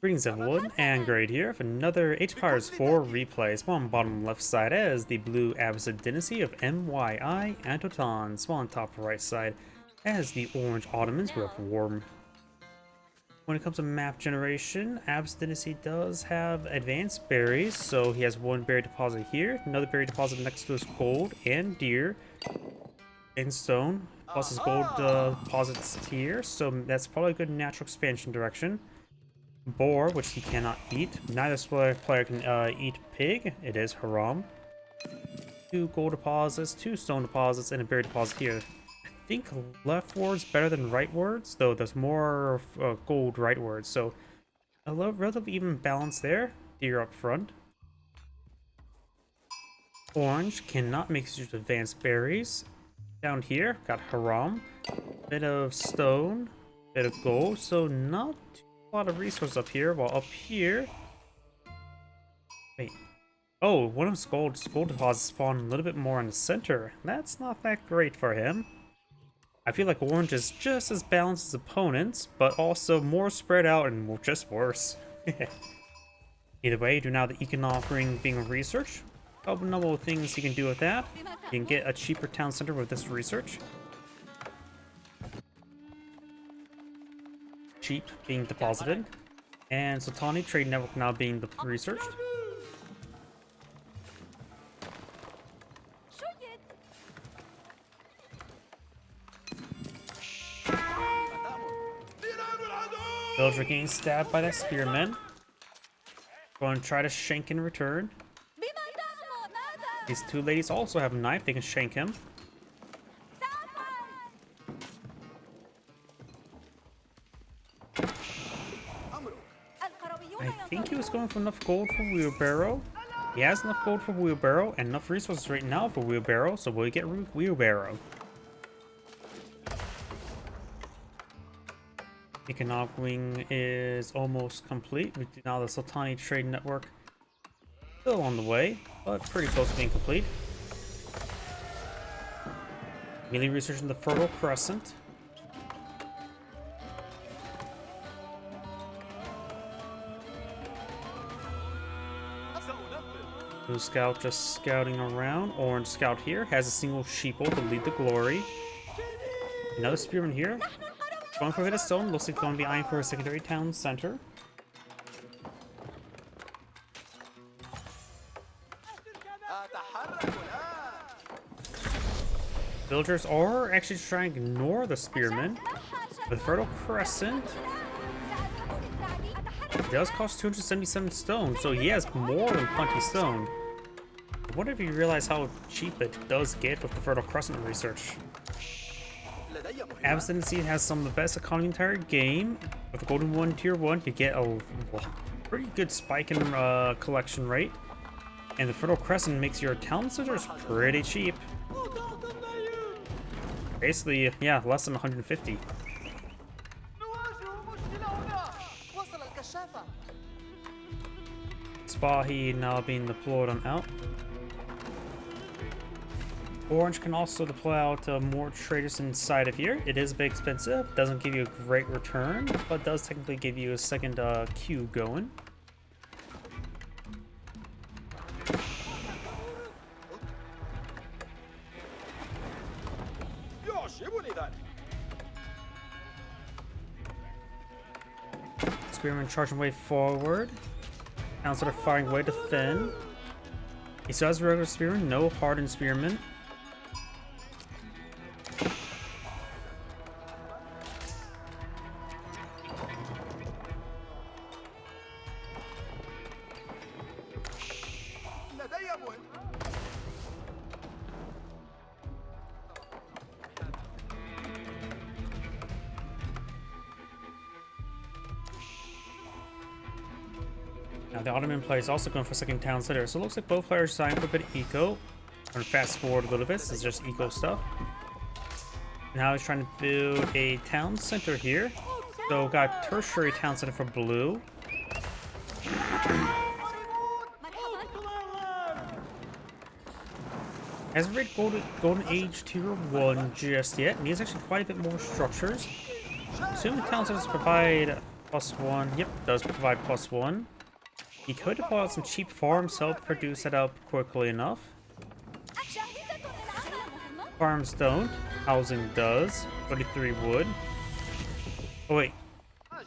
Greetings everyone, and Grade here with another Age of Empires 4 replay. Spawn on the bottom left side as the blue Abbasid dynasty of mYi.Anotand. Spawn on top right side as the orange Ottomans with warm. When it comes to map generation, Abbasid dynasty does have advanced berries, so he has one berry deposit here, another berry deposit next to his gold and deer and stone, plus his gold deposits here, so that's probably a good natural expansion direction. Boar, which he cannot eat. Neither player can eat pig. It is haram. 2 gold deposits, 2 stone deposits, and a berry deposit here. I think left words better than right words, though there's more gold right words, so a relative even balance there. Deer up front. Orange cannot make use of advanced berries. Down here, got haram. Bit of stone, bit of gold, so not a lot of resources up here, while up here, wait, oh, one of his gold deposits spawn a little bit more in the center. That's not that great for him. I feel like orange is just as balanced as opponents, but also more spread out and just worse. Either way, do now the econ offering being research. A number of things you can do with that. You can get a cheaper town center with this research. Cheap being deposited, and Sultani trade network now being researched. Villager getting stabbed by that spearman. Going to try to shank in return. These 2 ladies also have a knife, they can shank him. I think he was going for enough gold for wheelbarrow. He has enough gold for wheelbarrow and enough resources right now for wheelbarrow, so we'll get wheelbarrow. Economic wing is almost complete. Now the Sultani trade network still on the way, but pretty close to being complete. Immediately researching the Fertile Crescent. Blue scout just scouting around. Orange scout here has a single sheeple to lead the glory. Another spearman here. Going for a hit of stone. Looks like going to be eyeing for a secondary town center. Villagers are actually trying to ignore the spearmen. With Fertile Crescent, it does cost 277 stone, so he has more than plenty stone. I wonder if you realize how cheap it does get with the Fertile Crescent research. Abbasid has some of the best economy in the entire game. With the Golden 1 Tier 1, you get a pretty good spike in collection rate. And the Fertile Crescent makes your town centers pretty cheap. Basically, yeah, less than 150. Spahi now being deployed on out. Orange can also deploy out more traders inside of here. It is a bit expensive, doesn't give you a great return, but does technically give you a second queue going. Spearman charging way forward. Now sort of firing way to thin. He still has regular spearman, no hardened spearman. Now the Ottoman player is also going for second town center, so it looks like both players signed for a bit of eco. I'm gonna fast forward a little bit, it's just eco stuff. Now he's trying to build a town center here. So got tertiary town center for blue. Hasn't read Golden Age Tier 1 just yet, and he has actually quite a bit more structures. Assuming town centers provide +1. Yep, does provide +1. He could have bought some cheap farms to help produce it up quickly enough. Farms don't. Housing does. 33 wood. Oh wait. I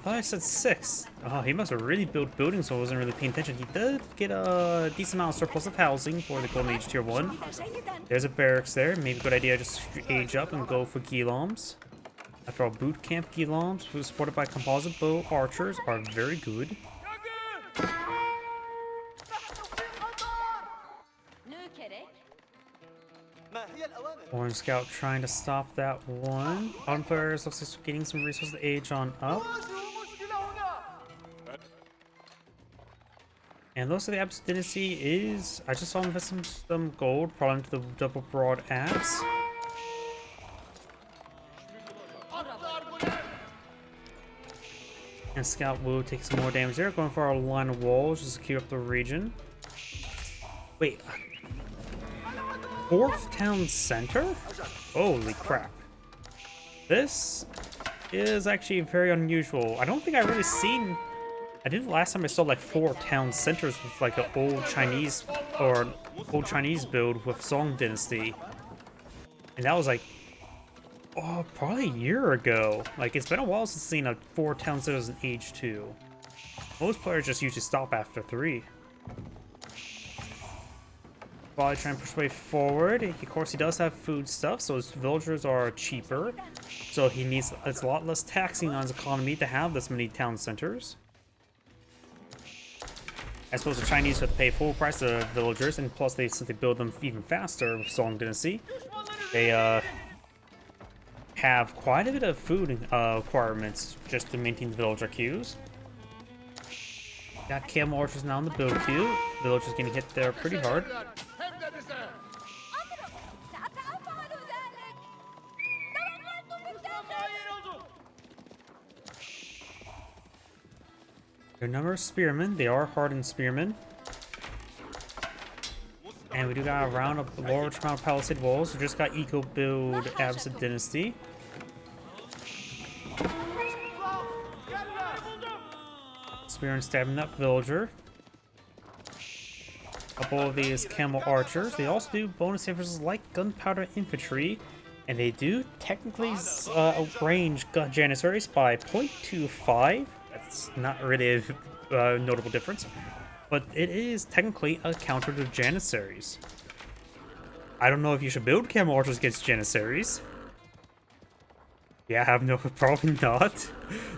thought I said 6. Oh, he must have really built buildings so I wasn't really paying attention. He did get a decent amount of surplus of housing for the Golden Age Tier 1. There's a barracks there. Maybe a good idea just age up and go for Giloms. After all, boot camp Giloms, who are supported by composite bow archers, are very good. Orange Scout trying to stop that one. Autumn players looks like getting some resources to age on up. And looks like the Abbasid dynasty is... I just saw him invest some gold, probably into the double broad axe. And Scout will take some more damage there, going for our line of walls just to keep up the region. Wait. 4th town center? Holy crap. This is actually very unusual. I don't think I've really seen... I think the last time I saw like 4 town centers with like an old Chinese or old Chinese build with Song Dynasty. And that was like, oh, probably a year ago. Like, it's been a while since I've seen a 4 town centers in Age 2. Most players just usually stop after 3. While trying to push way forward, of course he does have food stuff, so his villagers are cheaper. So he needs, it's a lot less taxing on his economy to have this many town centers. I suppose the Chinese have to pay full price to villagers, and plus since they build them even faster with Song Dynasty, they have quite a bit of food requirements just to maintain the villager queues. Got camel archers now in the build queue. Villagers getting hit there pretty hard. There are a number of spearmen. They are hardened spearmen. And we do got a round of large amount of palisade walls. We just got eco build Abbasid dynasty. Spearmen stabbing that villager. A couple of these camel archers. They also do bonus savers like gunpowder infantry. And they do technically range janissaries by 0.25. That's not really a notable difference. But it is technically a counter to janissaries. I don't know if you should build camel archers against janissaries. Yeah, I have no, probably not.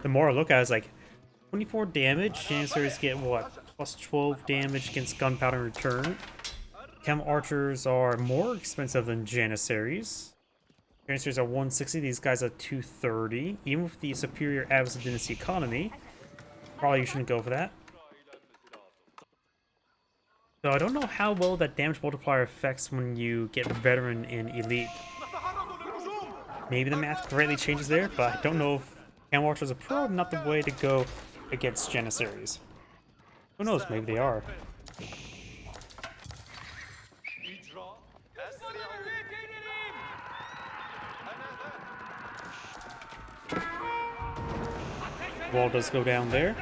The more I look at it, it's like 24 damage. Janissaries get what? Plus 12 damage against gunpowder in return. Camel archers are more expensive than janissaries. Janissaries are 160. These guys are 230. Even with the superior Abbasid dynasty economy, probably you shouldn't go for that. So I don't know how well that damage multiplier affects when you get veteran and elite. Maybe the math greatly changes there, but I don't know if camel archers are probably not the way to go against janissaries. Who knows? Maybe they are. Wall does go down there.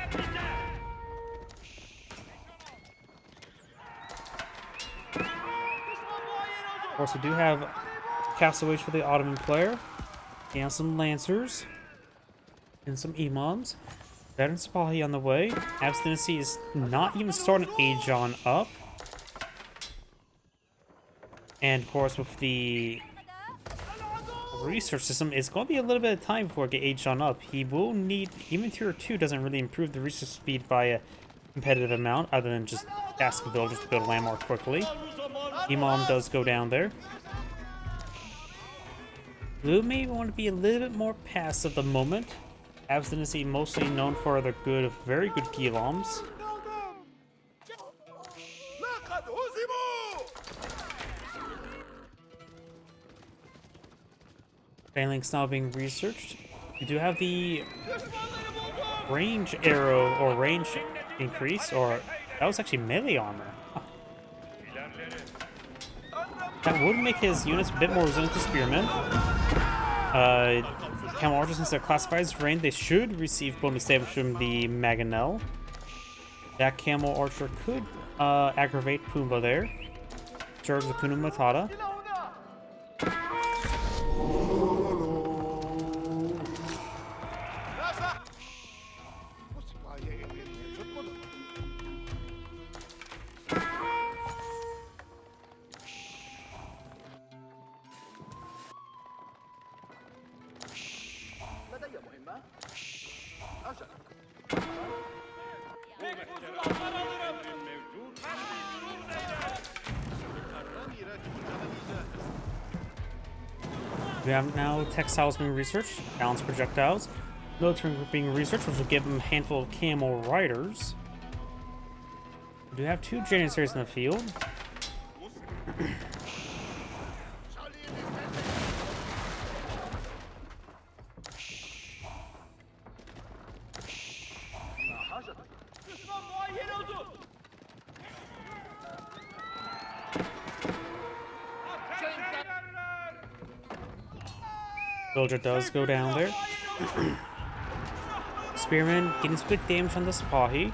Of course, we do have castaways for the Ottoman player, and some lancers, and some imams. Veteran Sipahi on the way. Abbasid dynasty is not even starting to age on up. And of course, with the research system, it's going to be a little bit of time before it gets aged on up. He will need, even tier 2 doesn't really improve the research speed by a competitive amount, other than just asking villagers to build a landmark quickly. Imam does go down there. Blue may want to be a little bit more passive at the moment. Abbasid dynasty mostly known for their good, very good Giloms. Phalanx now being researched. We do have the range arrow or range increase, or that was actually melee armor. Huh. That would make his units a bit more resilient to spearmen. Camel Archers, since they're classified as range, they should receive bonus damage from the Mangonel. That Camel Archer could aggravate Pumbaa there. Serves Hakuna Matata. We have now textiles being researched, balanced projectiles, military being researched, which will give them a handful of camel riders. We do have 2 Janissaries in the field. Villager does go down there. Spearman getting some good damage on the Sipahi.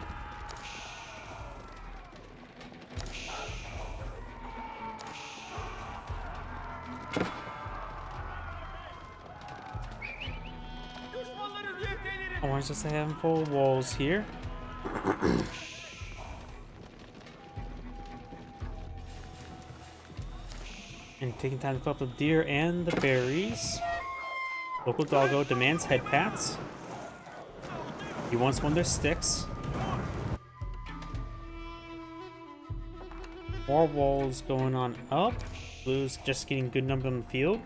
Orange just a handful of walls here. And taking time to fill up the deer and the berries. Local doggo demands head pats. He wants one of their sticks. More walls going on up. Blue's just getting good number on the field.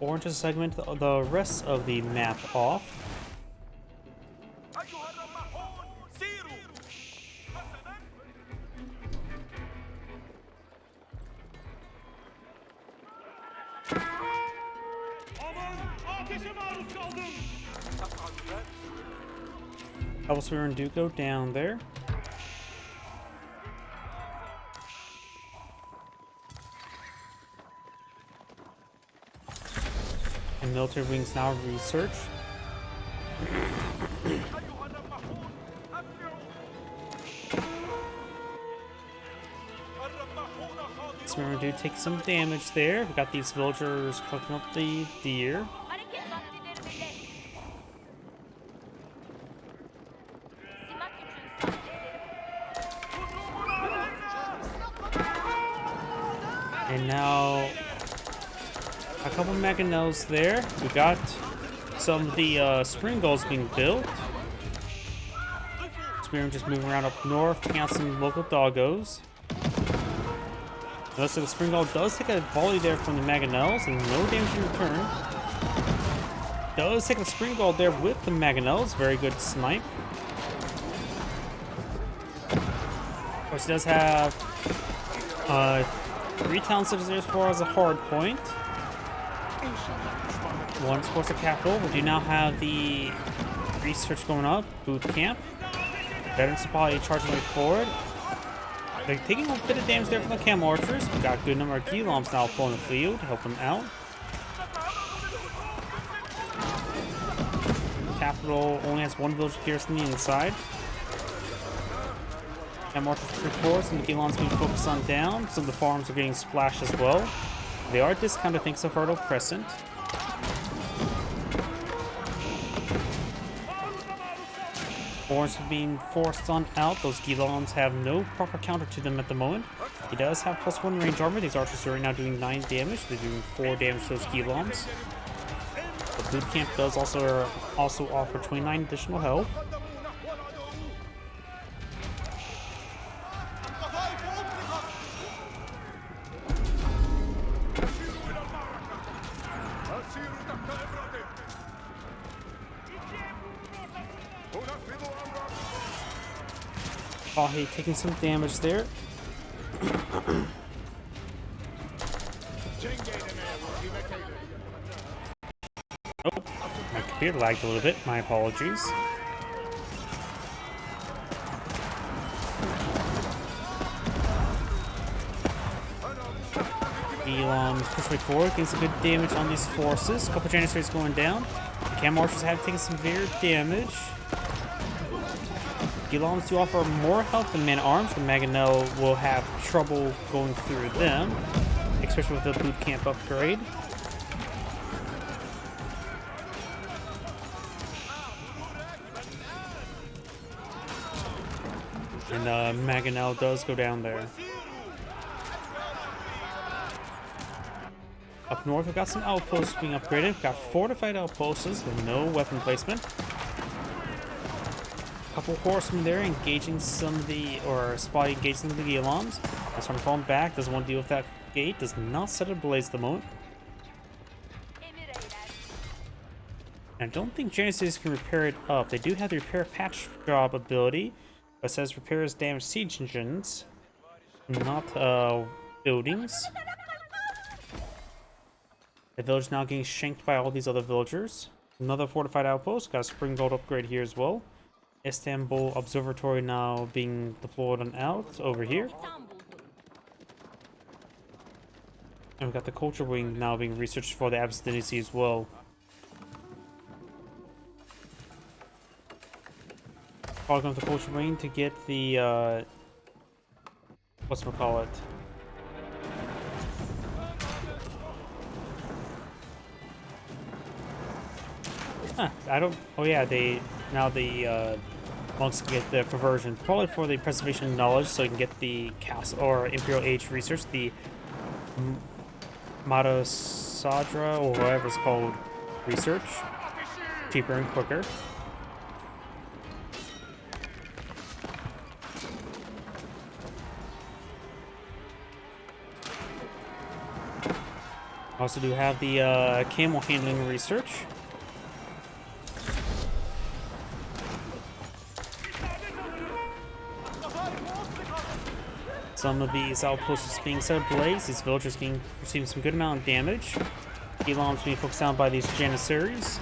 Orange is segment the rest of the map off. Elsewhere and do go down there. And military wings now research. Summery do take some damage there. We got these villagers cooking up the deer. And now a couple mangonels there. We got some of the spring gulls being built. Spearman just moving around up north, taking out some local doggos. Notice that the spring gull does take a volley there from the mangonels and no damage in return. Does take a spring gull there with the mangonels. Very good snipe. Of course, he does have 3 town cities there as far as a hard point. One, of course, the capital. We do now have the research going up. Boot camp. Veterans Sipahi charging way forward. They're taking a bit of damage there from the camel archers. We got a good number of Giloms now pulling the field to help them out. Capital only has 1 village garrison on the inside. Camel archers push forward, some of the Giloms being focused on down. Some of the farms are getting splashed as well. They are discounted thanks to Fertile Crescent. Orange are being forced on out. Those Giloms have no proper counter to them at the moment. He does have +1 range armor. These archers are right now doing 9 damage. They're doing 4 damage to those Giloms. The boot camp does also offer 29 additional health. Sipahi taking some damage there. Oh, my computer lagged a little bit. My apologies. Elon's pushing forward, getting some good damage on these forces. A couple Janissaries going down. Cam archers have taken some severe damage. Gilons do offer more health than man-arms, but Mangonel will have trouble going through them, especially with the boot camp upgrade. And Mangonel does go down there. Up north, we've got some outposts being upgraded. We've got fortified outposts with no weapon placement. A couple horsemen there engaging some of the, or spotting engaging some of the Gilons. This one falling back, doesn't want to deal with that gate, does not set it ablaze at the moment. And I don't think Janissaries can repair it up. They do have the repair patch job ability, but it says repairs damaged siege engines, not buildings. The village now getting shanked by all these other villagers. Another fortified outpost, got a springboard upgrade here as well. Istanbul Observatory now being deployed on out over here. And we've got the culture wing now being researched for the Abbasid dynasty as well. Following up the culture wing to get the whatchamacallit. Huh, I don't. Oh yeah, the monks can get the conversion, probably for the preservation of knowledge, so you can get the castle or Imperial Age research, the Matasadra or whatever it's called research, cheaper and quicker. Also do have the camel handling research. Some of these outposts being set ablaze, these villagers being receiving some good amount of damage. Gilons being focused down by these Janissaries.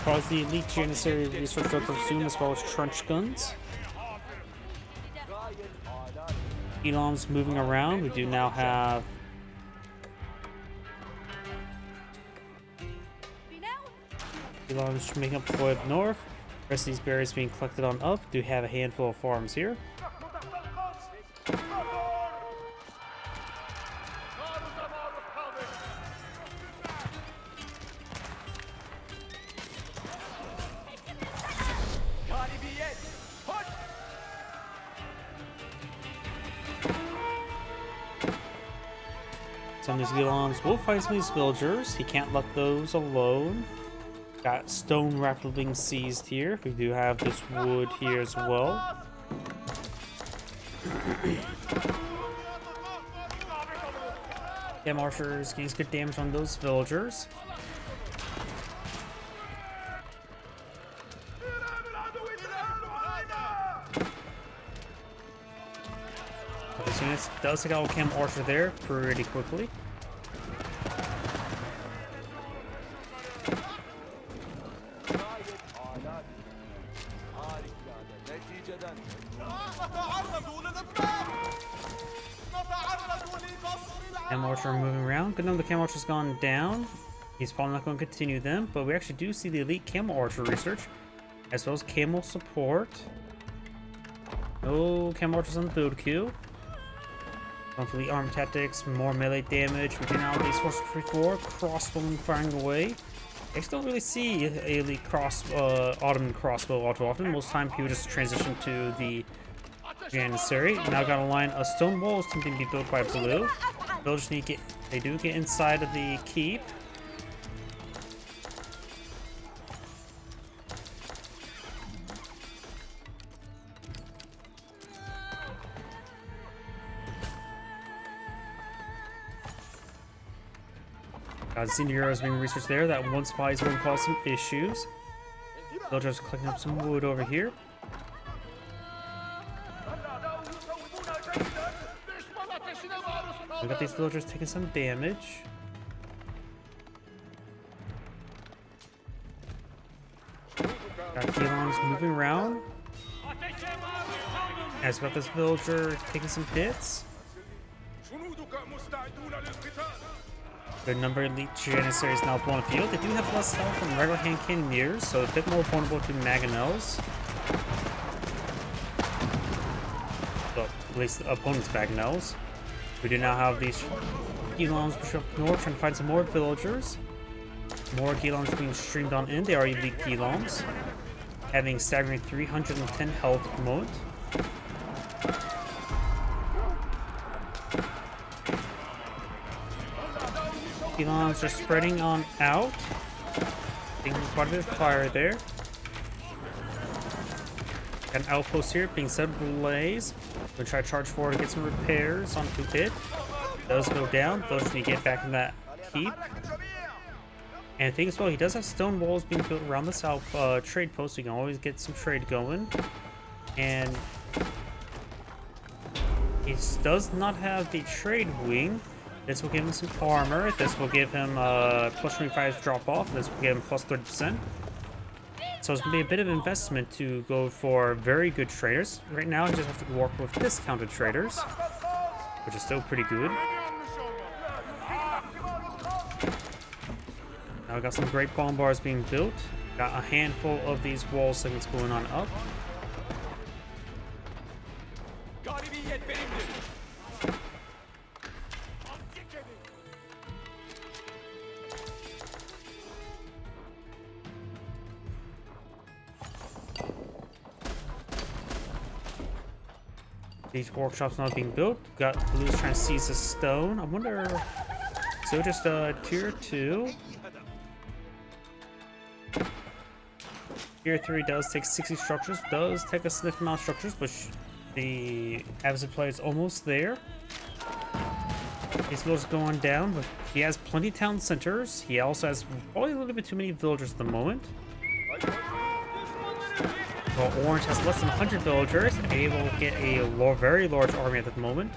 Cause the elite Janissary research will consume as well as trench guns. Gilons moving around. We do now have Gilons making up the way up north. The rest of these berries being collected on up. Do have a handful of farms here. Some of these Gilons will fight some of these villagers. He can't let those alone. Got stone rapidly being seized here. We do have this wood here as well. Yeah, archers getting good damage on those villagers. This unit does take out a camel archer there pretty quickly. Camel archer moving around. Good enough, the camel archer's gone down. He's probably not going to continue them, but we actually do see the elite camel archer research, as well as camel support. No camel archers on the build queue. Going for the arm tactics, more melee damage. We do now have these horses before, crossbowing firing away. I still don't really see a elite Ottoman crossbow all too often. Most time people just transition to the Janissary. Now got a line of stone walls attempting to be built by blue. Villagers need to get, they do get inside of the keep. Got senior heroes being researched there. That one spot is going to cause some issues. Villagers collecting up some wood over here. We got these villagers taking some damage. Got Gilons moving around. As we got this villager taking some hits. Good number of elite Janissaries now blown field. They do have less health than regular hand cannoneers, so a bit more vulnerable to mangonels. Well, at least the opponent's mangonels. We do now have these Gilons push up north, trying to find some more villagers. More Gilons being streamed on in. They are elite Gilons, having staggering 310 health at the moment. Gilons are spreading on out. Taking quite a bit of fire there. Got an outpost here being set ablaze. Gonna try to charge forward to get some repairs onto it. Does go down. Those need to get back in that keep. And I think as well, he does have stone walls being built around the south trade post, so you can always get some trade going. And he does not have the trade wing. This will give him some armor. This will give him plus 25 drop off. This will give him plus 30%. So it's going to be a bit of investment to go for very good traders. Right now, I just have to work with discounted traders, which is still pretty good. Now we got some great bomb bars being built. Got a handful of these wall segments going on up. These workshops not being built. Got blues trying to seize the stone. I wonder. So just tier 2. Tier 3 does take 60 structures. Does take a significant amount of structures, but the Abbasid player is almost there. His village going down, but he has plenty of town centers. He also has probably a little bit too many villagers at the moment. While Orange has less than 100 villagers, able to get a very large army at the moment.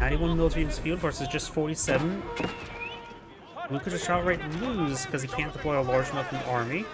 91 military in this field versus just 47. Blue could just outright lose because he can't deploy a large enough army.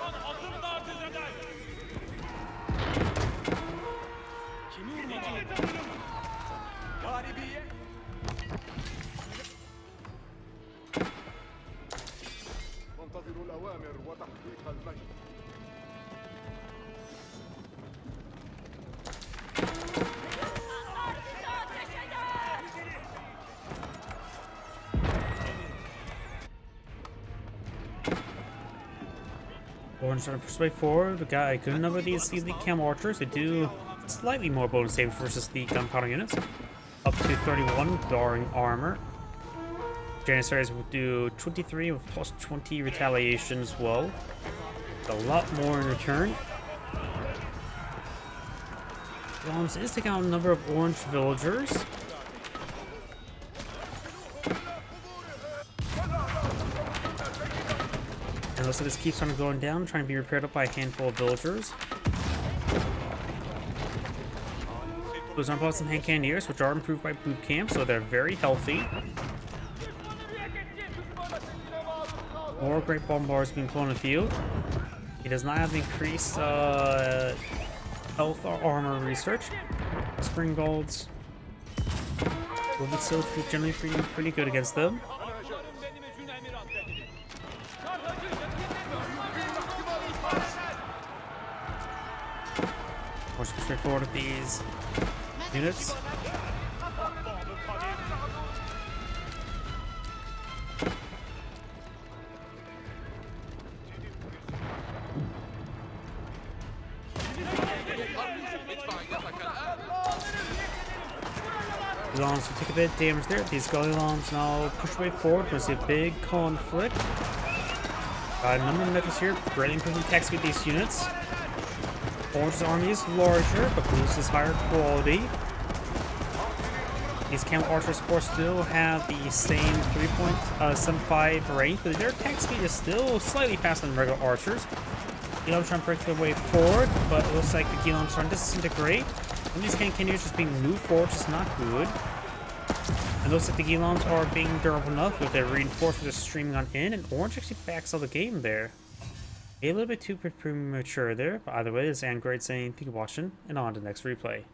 Orange trying to push way forward. We got a good number of these elite cam archers. They do slightly more bonus damage versus the gunpowder units. Up to 31 barring armor. Janissaries will do 23 with plus 20 retaliation as well. A lot more in return. Gilons is taking out a number of orange villagers. And looks like this keeps on going down, trying to be repaired up by a handful of villagers. Those are plus some hand cannoneers, which are improved by boot camp, so they're very healthy. More great bomb bars being blown in the field. He does not have increased health or armor research. Spring golds will be still generally pretty good against them. More straightforward with these units. Gilons will take a bit of damage there. These Gilons now push way forward. We'll see a big conflict. A number of methods here. Greatly improving attack speed these units. Orange's army is larger, but Blue's is higher quality. These camel archers, of course, still have the same 3.75 range, but their attack speed is still slightly faster than regular archers. Gilons trying to break their way forward, but it looks like the Gilons are starting to disintegrate. And these cannoneers just being moved forward, which is not good. And it looks like the Gilons are being durable enough with their reinforcements just streaming on in, and Orange actually backs out the game there. A little bit too premature there, but either way, this is Android saying thank you for watching, and on to the next replay.